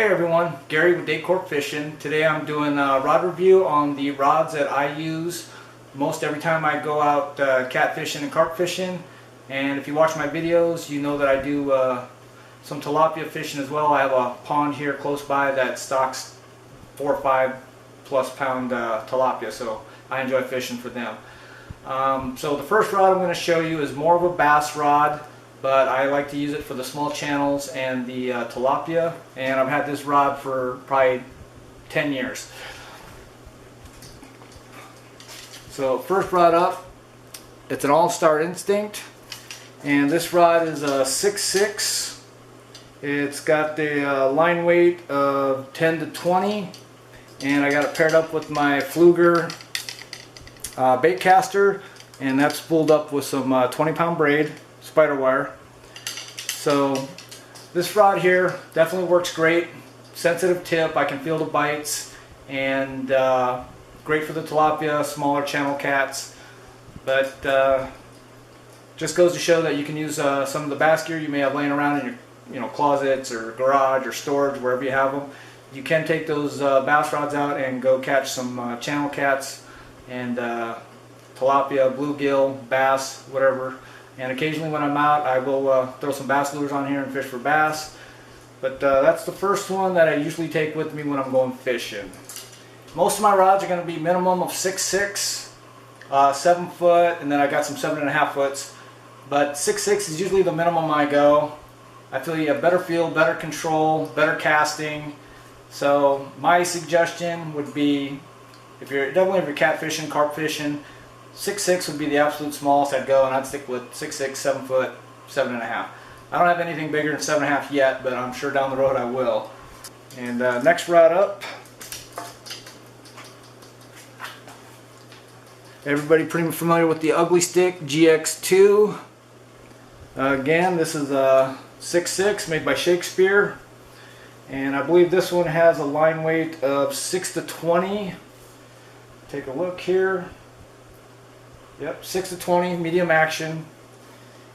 Hey everyone, Gary with Carp Fishing. Today I'm doing a rod review on the rods that I use most every time I go out catfishing and carp fishing. And if you watch my videos, you know that I do some tilapia fishing as well. I have a pond here close by that stocks 4 or 5 plus pound tilapia, so I enjoy fishing for them. So the first rod I'm going to show you is more of a bass rod, but I like to use it for the small channels and the tilapia, and I've had this rod for probably 10 years. So first rod up, it's an All-Star Instinct, and this rod is a 6'6". It's got the line weight of 10 to 20, and I got it paired up with my Fluger bait caster, and that's spooled up with some 20-pound braid spider wire. So this rod here definitely works great. Sensitive tip, I can feel the bites, and great for the tilapia, smaller channel cats. But just goes to show that you can use some of the bass gear you may have laying around in your closets or garage or storage, wherever you have them. You can take those bass rods out and go catch some channel cats and tilapia, bluegill, bass, whatever. And occasionally when I'm out, I will throw some bass lures on here and fish for bass. But that's the first one that I usually take with me when I'm going fishing. Most of my rods are going to be minimum of 6'6", 7 foot, and then I got some 7.5 foots. But 6'6" is usually the minimum I go. I feel you have better feel, better control, better casting. So my suggestion would be, if you're catfishing, carp fishing, 6'6" would be the absolute smallest I'd go, and I'd stick with 6'6", 7 foot, 7.5. I don't have anything bigger than 7.5 yet, but I'm sure down the road I will. And next rod up, everybody pretty familiar with the Stick Gx2. Again, this is a 6'6", made by Shakespeare, and I believe this one has a line weight of 6 to 20. Take a look here. Yep, 6 to 20, medium action.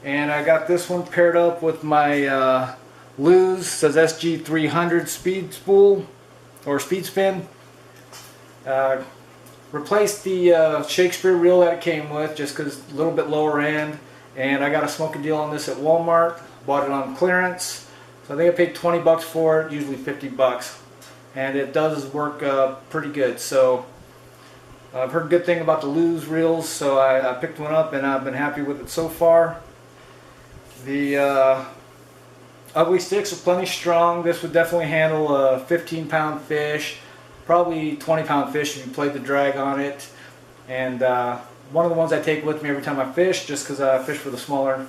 And I got this one paired up with my Lews, says SG300 speed spool or speed spin. Replaced the Shakespeare reel that it came with just because a little bit lower end. And I got a smoking deal on this at Walmart. Bought it on clearance. So I think I paid 20 bucks for it, usually 50 bucks. And it does work pretty good. So I've heard good thing about the Lews reels, so I picked one up and I've been happy with it so far. The Ugly Sticks are plenty strong. This would definitely handle a 15-pound fish, probably 20-pound fish if you played the drag on it. And one of the ones I take with me every time I fish, just because I fish for the smaller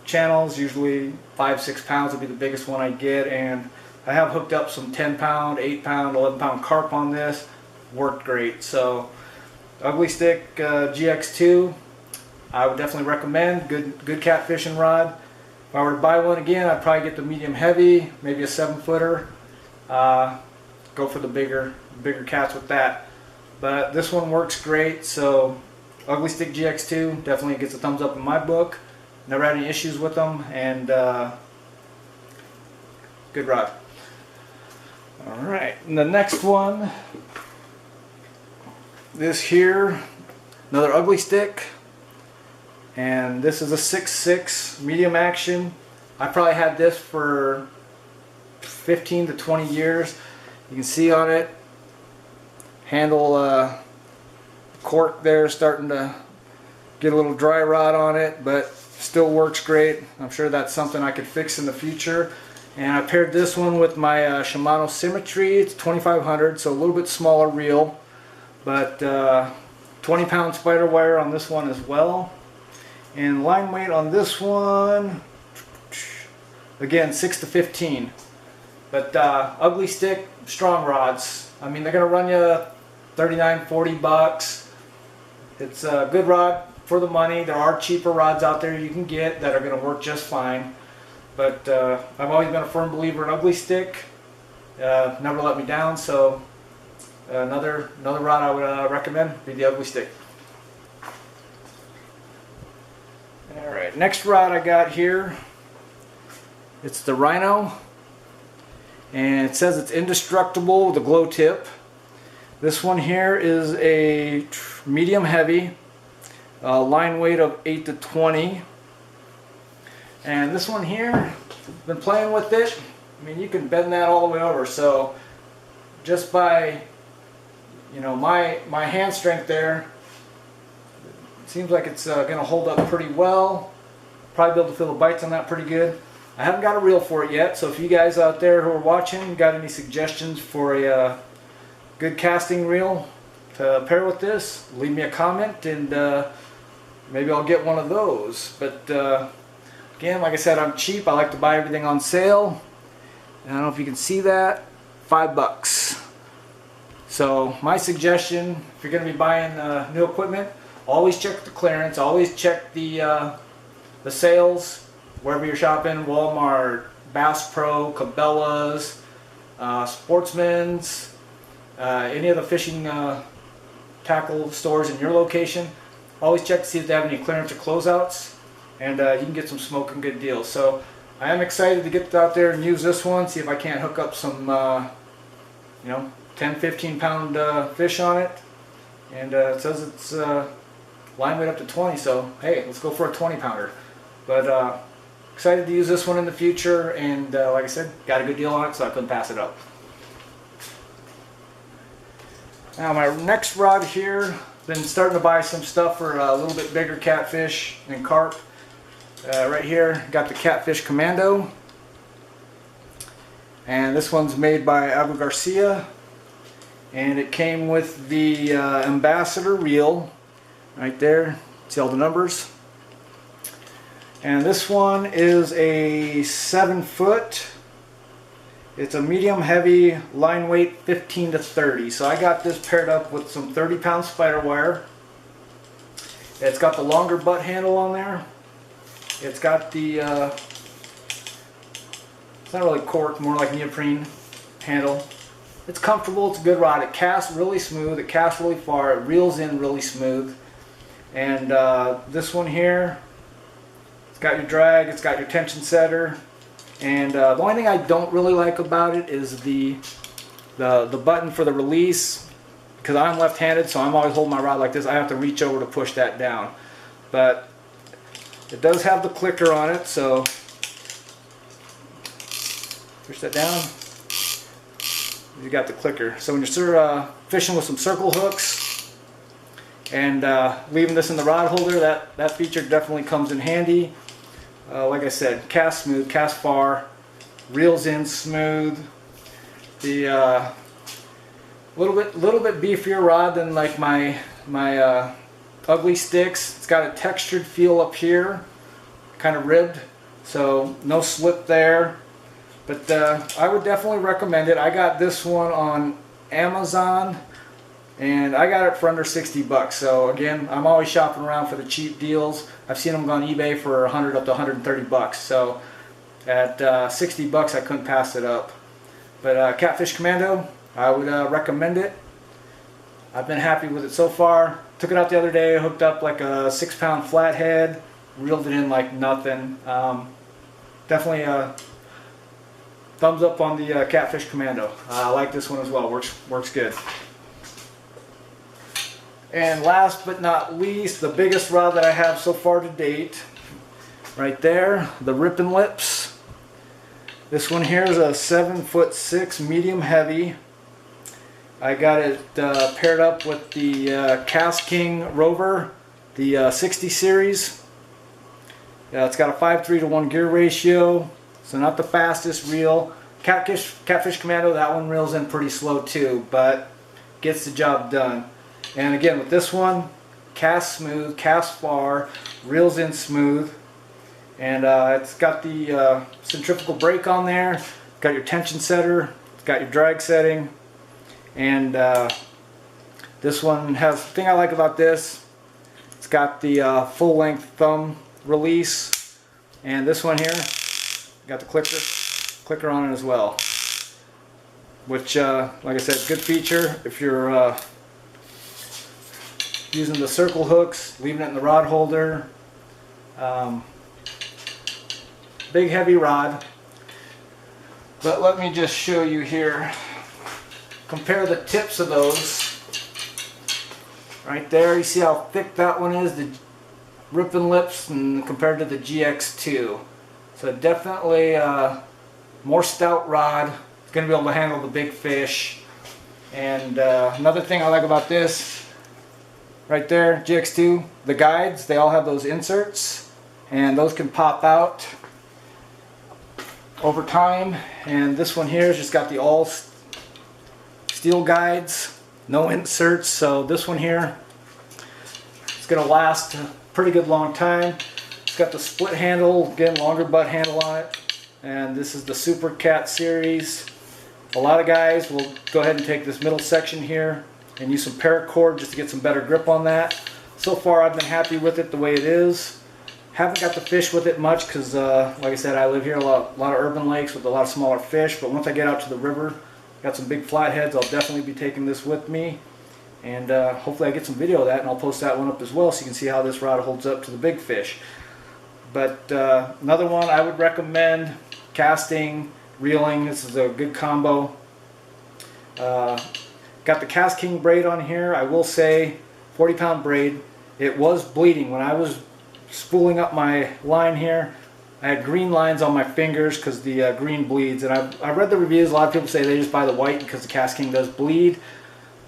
channels, usually 5-6 pounds would be the biggest one I get. And I have hooked up some 10-pound, 8-pound, 11-pound carp on this. Worked great. So Ugly Stick GX2, I would definitely recommend. Good catfishing rod. If I were to buy one again, I'd probably get the medium heavy, maybe a 7-footer. Go for the bigger cats with that. But this one works great. So Ugly Stick GX2 definitely gets a thumbs up in my book. Never had any issues with them, and good rod. All right, and the next one. This here, another Ugly Stick, and this is a 6'6", medium action. I probably had this for 15 to 20 years. You can see on it, handle cork there starting to get a little dry rot on it, but still works great. I'm sure that's something I could fix in the future. And I paired this one with my Shimano Symmetry. It's 2500, so a little bit smaller reel. But 20-pound spider wire on this one as well. And line weight on this one, again, 6 to 15. But Ugly Stick, strong rods. I mean, they're going to run you 39, 40 bucks. It's a good rod for the money. There are cheaper rods out there you can get that are going to work just fine. But I've always been a firm believer in Ugly Stick. Never let me down, so another rod I would recommend would be the Ugly Stick. Alright, next rod I got here, it's the Rhino. and it says it's indestructible with a glow tip. This one here is a medium heavy, line weight of 8 to 20. And this one here, been playing with it. I mean, you can bend that all the way over, so just by, you know, my hand strength there, it seems like it's going to hold up pretty well. Probably be able to feel the bites on that pretty good. I haven't got a reel for it yet, so if you guys out there who are watching got any suggestions for a good casting reel to pair with this, leave me a comment, and maybe I'll get one of those. But again, like I said, I'm cheap. I like to buy everything on sale. And I don't know if you can see that, $5. So my suggestion, if you're going to be buying new equipment, always check the clearance. Always check the sales wherever you're shopping: Walmart, Bass Pro, Cabela's, Sportsman's, any of the fishing tackle stores in your location. Always check to see if they have any clearance or closeouts, and you can get some smoking good deals. So I am excited to get out there and use this one, see if I can't hook up some you know, 10-15 pound fish on it. And it says it's line weight up to 20, so hey, let's go for a 20 pounder. But excited to use this one in the future, and like I said, got a good deal on it, so I couldn't pass it up. Now my next rod here, been starting to buy some stuff for a little bit bigger catfish and carp. Right here, got the Catfish Commando, and this one's made by Abu Garcia, and it came with the Ambassador reel right there. See all the numbers. And this one is a 7-foot. It's a medium heavy, line weight 15 to 30. So I got this paired up with some 30-pound spider wire. It's got the longer butt handle on there. It's got the, it's not really cork, more like neoprene handle. It's comfortable, it's a good rod. It casts really smooth, it casts really far, it reels in really smooth. And this one here, it's got your drag, it's got your tension setter. And the only thing I don't really like about it is the button for the release. Because I'm left-handed, so I'm always holding my rod like this. I have to reach over to push that down. But it does have the clicker on it, so push that down. You got the clicker. So when you're fishing with some circle hooks and leaving this in the rod holder, that feature definitely comes in handy. Like I said, cast smooth, cast far, reels in smooth. The little bit beefier rod than like my ugly sticks. It's got a textured feel up here, kind of ribbed, so no slip there. But I would definitely recommend it. I got this one on Amazon, and I got it for under 60 bucks. So again, I'm always shopping around for the cheap deals. I've seen them on eBay for 100 up to 130 bucks. So at 60 bucks, I couldn't pass it up. But Catfish Commando, I would recommend it. I've been happy with it so far. Took it out the other day, hooked up like a 6-pound flathead, reeled it in like nothing. Definitely a thumbs up on the Catfish Commando. I like this one as well. Works good. And last but not least, the biggest rod that I have so far to date, right there, the Rippin Lips. This one here is a 7'6" medium heavy. I got it paired up with the Cast King Rover, the 60 series. It's got a 5:3 to 1 gear ratio, so not the fastest reel. Catfish Commando, that one reels in pretty slow too, but gets the job done. And again, with this one, cast smooth, cast far, reels in smooth. And it's got the centrifugal brake on there, got your tension setter, it's got your drag setting. And this one has, the thing I like about this, it's got the full length thumb release. And this one here, got the clicker on it as well. Which, like I said, good feature if you're using the circle hooks, leaving it in the rod holder. Big heavy rod. But let me just show you here. Compare the tips of those. Right there, you see how thick that one is, the Rippin Lips, and compared to the GX2. So definitely more stout rod. It's going to be able to handle the big fish. And another thing I like about this, right there, GX2, the guides, they all have those inserts, and those can pop out over time. And this one here has just got the all steel guides, no inserts. So this one here, it's going to last a pretty good long time. It's got the split handle, again, longer butt handle on it. And this is the Super Cat series. A lot of guys will go ahead and take this middle section here and use some paracord just to get some better grip on that. So far I've been happy with it the way it is. Haven't got to fish with it much because like I said, I live here a lot of urban lakes with a lot of smaller fish, but once I get out to the river, got some big flatheads, I'll definitely be taking this with me. And hopefully I get some video of that, and I'll post that one up as well so you can see how this rod holds up to the big fish. But another one I would recommend, casting, reeling, this is a good combo. Got the Cast King braid on here. I will say 40-pound braid. It was bleeding when I was spooling up my line here. I had green lines on my fingers because the green bleeds, and I read the reviews. A lot of people say they just buy the white because the Cast King does bleed,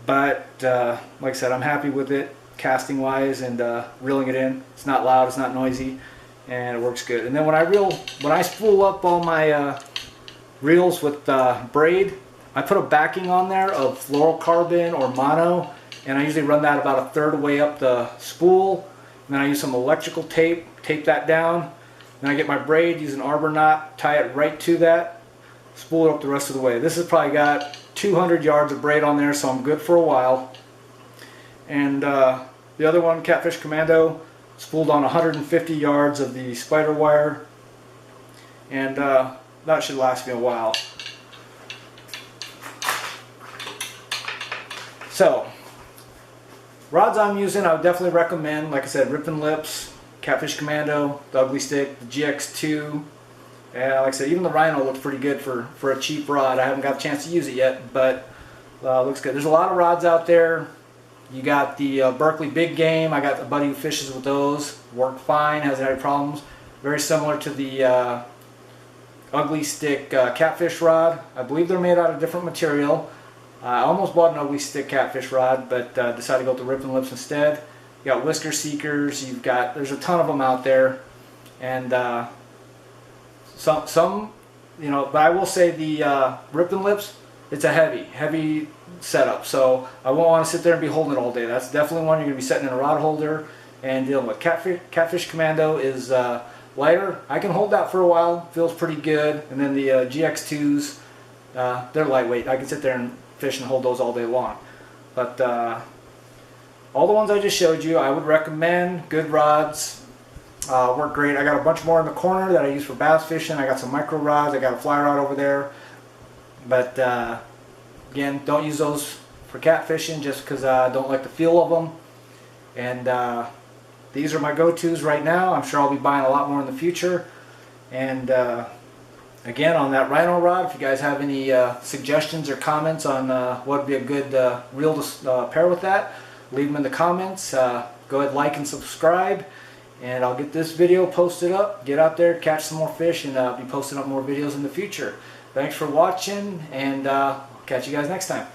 but like I said, I'm happy with it casting wise and reeling it in. It's not loud, it's not noisy, and it works good. And then when I spool up all my reels with braid, I put a backing on there of fluorocarbon or mono, and I usually run that about a third way up the spool. And then I use some electrical tape that down. Then I get my braid, use an arbor knot, tie it right to that, spool it up the rest of the way. This has probably got 200 yards of braid on there, so I'm good for a while. And the other one, Catfish Commando, spooled on 150 yards of the spider wire, and that should last me a while. So, rods I'm using, I would definitely recommend, like I said, Rippin Lips, Catfish Commando, the Ugly Stick, the GX2, and like I said, even the Rhino looks pretty good for a cheap rod. I haven't got a chance to use it yet, but looks good. There's a lot of rods out there. You got the Berkeley Big Game. I got a buddy who fishes with those. Work fine, hasn't had any problems. Very similar to the Ugly Stick catfish rod. I believe they're made out of different material. I almost bought an Ugly Stick catfish rod, but decided to go with the Rippin Lips instead. You got Whisker Seekers. There's a ton of them out there, and some, you know. But I will say the Rippin Lips, it's a heavy setup, so I won't want to sit there and be holding it all day. That's definitely one you're going to be setting in a rod holder and dealing with. Catfish Commando is lighter. I can hold that for a while, feels pretty good. And then the GX2s, they're lightweight. I can sit there and fish and hold those all day long. But all the ones I just showed you, I would recommend. Good rods, work great. I got a bunch more in the corner that I use for bass fishing. I got some micro rods. I got a fly rod over there. But again, don't use those for catfishing just because I don't like the feel of them. And these are my go-tos right now. I'm sure I'll be buying a lot more in the future. And again, on that Rhino rod, if you guys have any suggestions or comments on what would be a good reel to pair with that, leave them in the comments. Go ahead, like and subscribe, and I'll get this video posted up. Get out there, catch some more fish, and be posting up more videos in the future. Thanks for watching, and catch you guys next time.